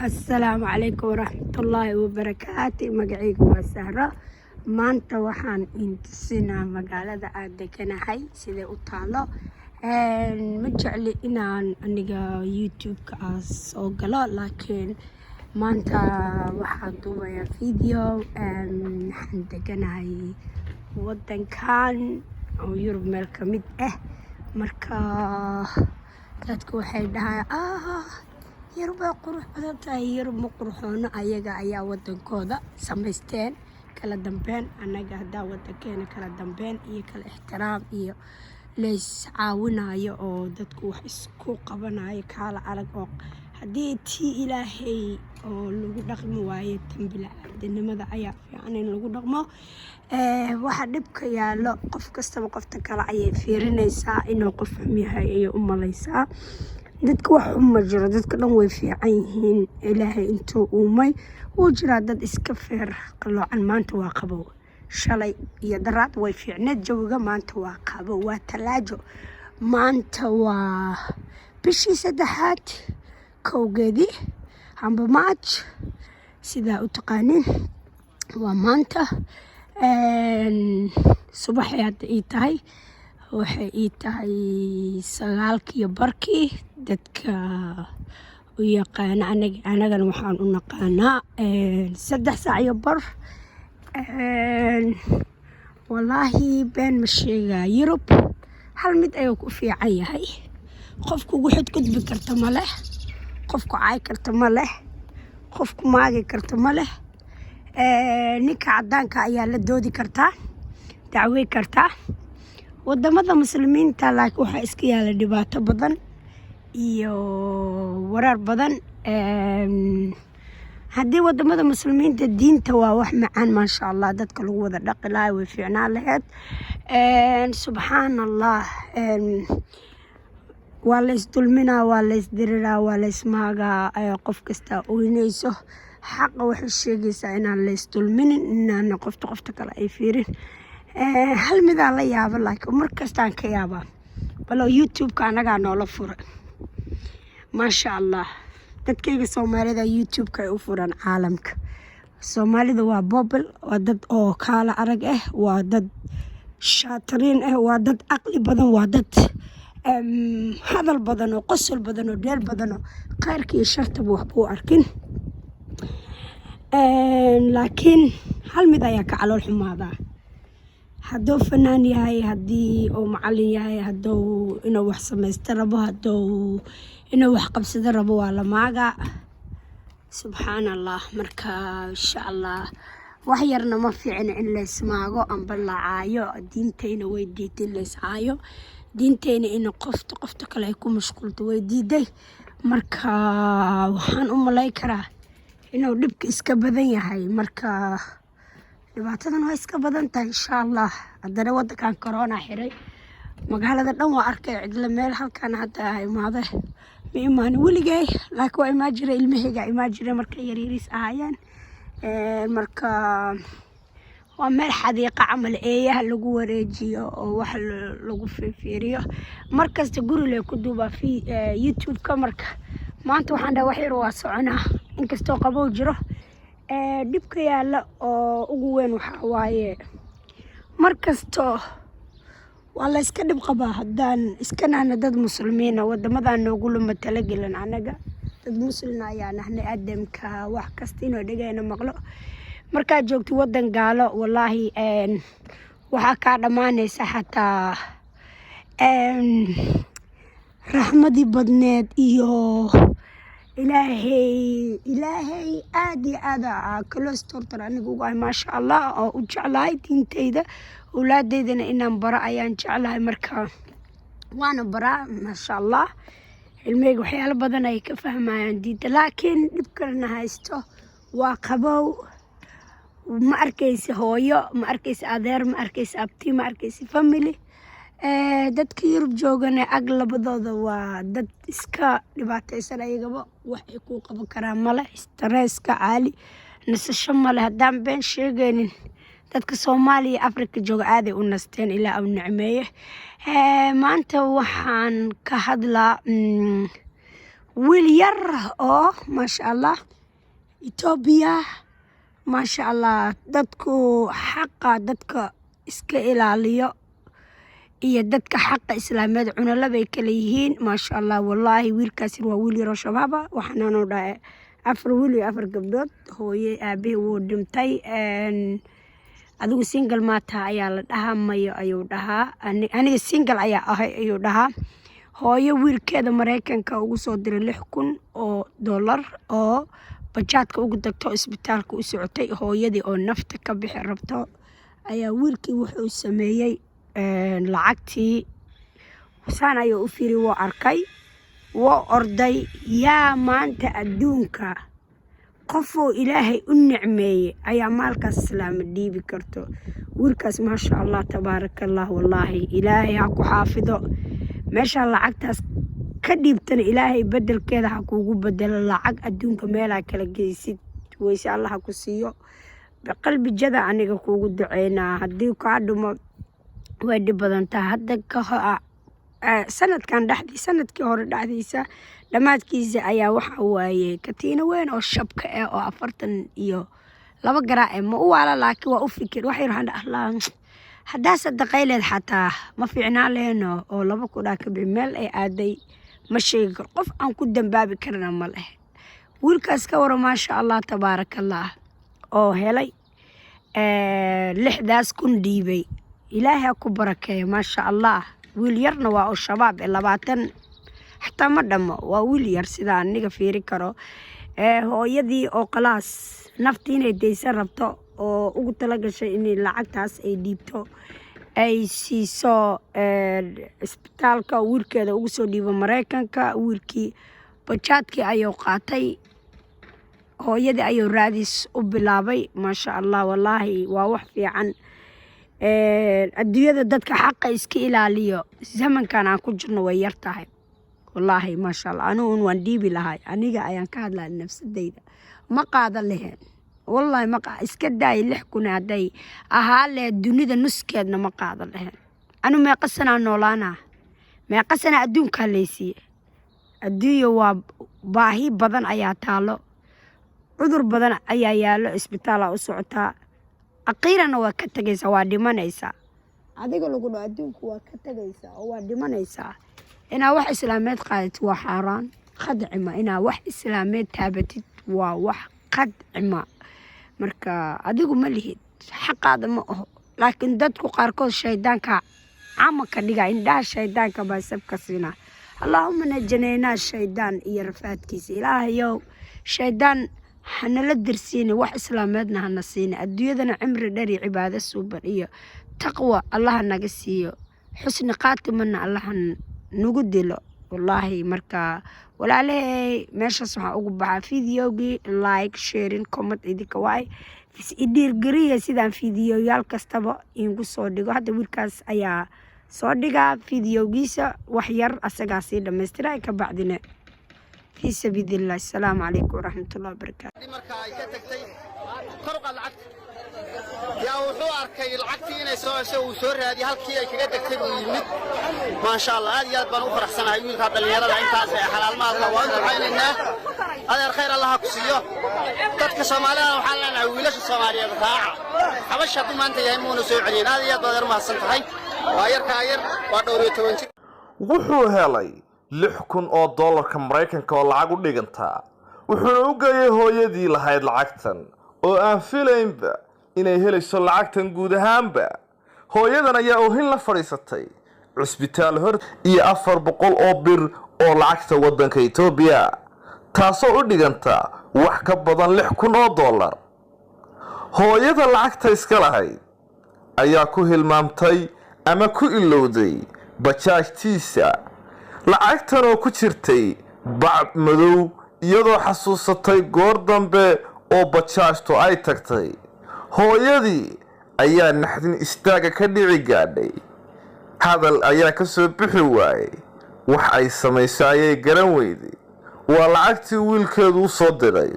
السلام عليكم ورحمة الله وبركاته. مقعيق وسهرة maanta waxaan intusinaa magaalada aan deganahay sida u taalo ma jecli inaan aniga youtube-ka soo galo laakiin maanta waxaan duubayaa video waxaan deganahay wadankan oo Yurub meel ka mid ah marka dadku waxay dhahaan Yurub waa qurux badan tahay Yurub ma qurxoona ayaga ayaa wadankooda samaysteen kala dambeyn anaga hadaa wadankeena kala dambeyn iyo kala ixtiraam iyo leys caawinayo oo dadku wax isku qabanayo kala arag oo hadii tii ilaahay oo lagu dhaqmi waayo tanbilaadanimada ayaa fiican in lagu dhaqmo waxa dhibka yaalo qof kastaba qofta kale ayay fiirinaysaa inuu qof yahay ay u malaysaa dadku wax uma jiro dadka dhan way fiican yihiin ilaahay intuu uumay wuu jiraa dad iska feer qaloocan maanta waa qabow shalay iyo daraad way fiicneed jawiga maanta waa qabow waa talaajo maanta waa bishii saddexaad kowgeedii amba March sidaa u taqaanin waa maanta subaxii hadda ii tahay waxay ii tahay 9:15 dadka u yaqaan anagana waxaan u naqaanaa 3:15 wallaahi been ma sheegaa Yurub hal mid ayuu ku fiican yahay qofku ugu xadgudbi karta ma leh qofku caay karta ma leh qofku maagi karta ma leh ninka cadaanka ayaa la doodi kartaa dacwey kartaa wadamada muslimiinta laakiin waxa iska yaala dhibaato badan iyo warar badan haddii wadamada muslimiinta diinta waa wax macaan maasha Allah dadka lagu wada dhaqi lahaa way fiicnaan lahayd subhanallah waa la isdulminaa waa la isdiriraa waa la ismaagaa qof kasta oynayso xaqa waxay sheegaysaa inaan la isdulminin inaan qofta kale ay fiirin hal mid aan la yaabo laakiin mar kastaan ka yaabaa balo youtube-ka anagaa noola furay maasha Allah dadkayga Soomaalida youtube-ka ay u furan caalamka Soomaalida waa bobel waa dad oo kala arag ah waa dad shaatiriin ah waa dad aqli badan waa dad hadal badan oo qosol badan oo deel badan oo qayrka iyo shartaba waxba u arkin laakiin hal mid ayaa ka calool xumaada hadduu fanaan yahay haddii uu macallin yahay hadduu inuu wax samaysto rabo hadduu inuu wax qabsado rabo waa la maaga subhanallah marka insha Allah wax yarna ma fiicna in la ismaago amba la caayo diintayna way diiday la iscaayo diintayna in qofta kale ay ku mashquulto way diiday marka waxaan u malay karaa inuu dhibka iska badan yahay marka dhibaatadan waa iska badan tahay insha Allah haddana wadankan corona xiray magaalada dhan waa arkay cidla meel halkan hadda imaade ma imaan weligay laakiin waa imaan jiray ilmahayga imaan jiray markay yaryariis ahaayeen marka waa meel xadiiqa camal eeyaha lagu wareejiyo oo wax lagu fiiriyo markasta guri leh ku duuba youtube-ka marka maanta waxaan dhahay wax yar waa soconaa inkastoo qabow jiro dhibka yaala oo ugu weyn waxa waaye markasto waa la iska dhib qabaa haddaan iska nahna dad muslimiina wadamadan noogu luma talagelan anaga dad muslimiin ayaa nahnay aadamka wax kasta inoo dhagayna maqlo markaa joogto wadan gaalo wallaahi waxaa kaa dhamaanaysa xataa raxmadii badneed iyo ilaahay aad iyo aad kala stortar anigu ugu ay maasha Allah oo u jeclahay diintayda awlaadeydana inaan bara ayaan jeclahay marka waana bara maasha Allah ilmeyga waxyaalo badan ay ka fahmayaan diinta laakiin dhibkana haysto waa qabow ma arkaysi hooyo ma arkaysi adeer ma arkaysi abti ma arkaysi family dadka Yurub joogana ag labadooda waa dad iska dhibaataysan ayagaba wax ay ku qaban karaan male stresska caali nasasho male haddaan been sheegaynin dadka Soomaaliya Afrika jooga aad ay u nasteen ilaa uu nicmeeye maanta waxaan ka hadlaa wiil yar oo maasha Allah Ethiopia maasha allah dadku xaqa dadka iska ilaaliyo iyo dadka xaqa islaameed cunala bay kala yihiin maasha allah wallaahi wiilkaasi waa wiil yaro shabaaba waxaanu dhahay 4 wiil iyo 4 gabdhood hooye aabahe wuu dhintay adigu single maata ayaa la dhahaa mayo ayuu dhahaa aniga single ayaa ahay ayuu dhahaa hooyo wiilkeeda Mareykanka ugu soo diray 6,000 oo dollar oo bajaadka ugu tagto isbitaalka u socotay hooyadii oo nafta ka bixi rabto ayaa wiilkii wuxuu sameeyay lacagtii saan ayuu u fiiri wuu arkay wuu orday yaa maanta adduunka qofoo ilaahay u nicmeeyay ayaa maalkaas islaam dhiibi karto wiilkaas maasha allah tabaarakallah wallaahi ilaahay ha ku xaafido meesha lacagtaas ka dhiibtana ilaahay bedelkeeda ha kuugu bedelo lacag adduunka meelaa kala geysid weyse allah ha ku siiyo qalbi jada aniga kuugu duceynaa haddii kaa dhumo way dhib badan tahay hadda sanadkii hore dhexdiisa dhammaadkiisa ayaa waxa waaye katiino weyn oo shabka ah oo 42 garaa ma u waala laakiin waa u fikir waxay rahan allah haddaa sadaqayleed xataa ma fiicnaa leeno oo 2 kudhaa ka bixi meel ay aaday ma sheegi karo qof aan ku dambaabi karna ma leh wiilkaas ka wara maasha allah tabaarakallah oo helay 6,000 dhiibay ilaahay ku barakeeyo maasha allah wiil yarna waa oo shabaab 20 xataa ma dhamo waa wiil yar sida aniga fiiri karo hooyadii oo qalaas naftii inay deysan rabto oo ugu tala gashay in lacagtaas ay dhiibto ay siiso isbitaalka wiilkeeda ugu soo dhiibo Mareykanka wiilkii bajaadkii ayuu qaatay hooyadii ayuu raadis u bilaabay maasha allah wallaahi waa wax fiican adduunyada dadka xaqa iska ilaaliyo zamankan aan ku jirno way yar tahay wallaahi maasha allah anigu waan dhiibi lahay aniga ayaan ka hadlaa nafsadayda ma qaadan lahayn wallaahi ma iska daay 6,000 haday ahaa le dunida nuskeedna ma qaadan lahayn anu meeqa sana noolaana meeqa sana adduunka leeysiye adduunyo waa baahi badan ayaa taalo cudur badan ayaa yaalo isbitaala u socotaa aqirana waa ka tagaysaa waa dhimanaysaa adiga lagu dhaw adduunku waa ka tagaysaa oo waa dhimanaysaa inaa wax islaameed qaadid waa xaraan qadcima inaa wax islaameed taabatid waa wax qadcima marka adigu ma lihid xaqaada ma aho laakiin dadku qaarkood shaydaanka camalka dhiga indhaha shaydaanka baa sabka siina allahumma najinayna shaydaan iyo rafaadkiisa ilaahayow shaydaan hanala dirsiin wax islaameedna hana siin adduunyadana cimri dhari cibaado suuban iyo taqwa allah naga siiyo xusni qaatimana allah nagu dilo wallaahi marka walaalahay meeshaas waxaa ugu baxaa fiidiyowgii like sharing comment idinka waay dhiirgeliya sidaan fiidiyoyaal kastaba igu soo dhigo hadda wiilkaas ayaa soo dhigaa fiidiyowgiisa wax yar asagaa sii dhammaystiray ka bacdina في سبيل الله السلام عليكم ورحمة الله وبركاته يا وحو أركي العكتي إني سور هذه هالكي كذا تكتب ويمد ما شاء الله هذه يد بنو فرح سنة يقول هذا اللي يرى العين تاسع حلال ما الله وأنت عيننا هذا الخير الله كسيه تدك سوماليا وحلنا ويلاش السوماليا بتاعه حبش هذا ما أنت يهمون سوي علينا هذه يد بدر ما سنت هاي وير كاير ودوري توانشي وحو هلاي 6,000 oo dollarka Mareykanka oo lacag u dhigantaa wuxuu u geeyay hooyadii lahayd lacagtan oo aan filaynba inay helayso lacagtan guud ahaanba hooyadan ayaa oohin la fariisatay cusbitaal hor iyo 400 oo bir oo lacagta wadanka Itoobiya taasoo u dhiganta wax ka badan 6,000 oo dollar hooyada lacagta iska lahayd ayaa ku hilmaamtay ama ku ilowday bajaajtiisa lacagtan oo ku jirtay bac madow iyadoo xasuusatay goor dambe oo bajaajto ay tagtay hooyadii ayaa naxdin istaaga ka dhici gaadhay hadal ayaa ka soo bixi waayay wax ay samaysay ayay garan weyday waa lacagtii wiilkeedu u soo diray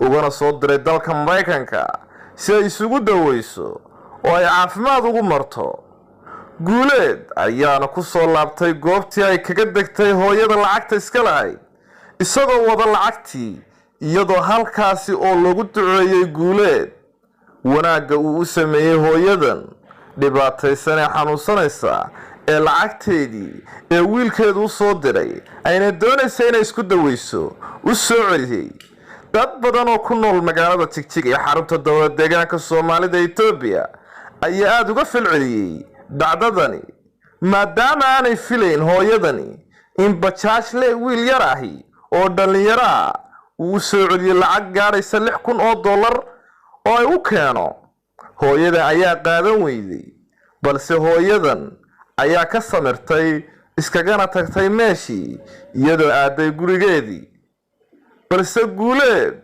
ugana soo diray dalka Mareykanka si ay isugu daweyso oo ay caafimaad ugu marto guuleed ayaana ku soo laabtay goobtii ay kaga degtay hooyada lacagta iska lahayd isagoo wada lacagtii iyadoo halkaasi oo lagu duceeyey Guuleed wanaagga uu u sameeyey hooyadan dhibaataysan ee xanuunsanaysa ee lacagteedii ee wiilkeedu u soo diray ayna doonaysa inay isku daweyso u soo celiyey. dad badan oo ku nool magaalada Jigjiga ee xarunta dowlad deegaanka Soomaalida Itoobiya ayaa aad uga falceliyey dhacdadani maadaama aanay filayn hooyadani in bajaajle wiil yar ahi oo dhalinyaro ah uu soo celiyey lacag gaaraysa $6,000 oo ay u keeno. hooyada ayaa qaadan weyday balse hooyadan ayaa ka samirtay iskagana tagtay meeshii iyadoo aaday gurigeedii. balse Guuleed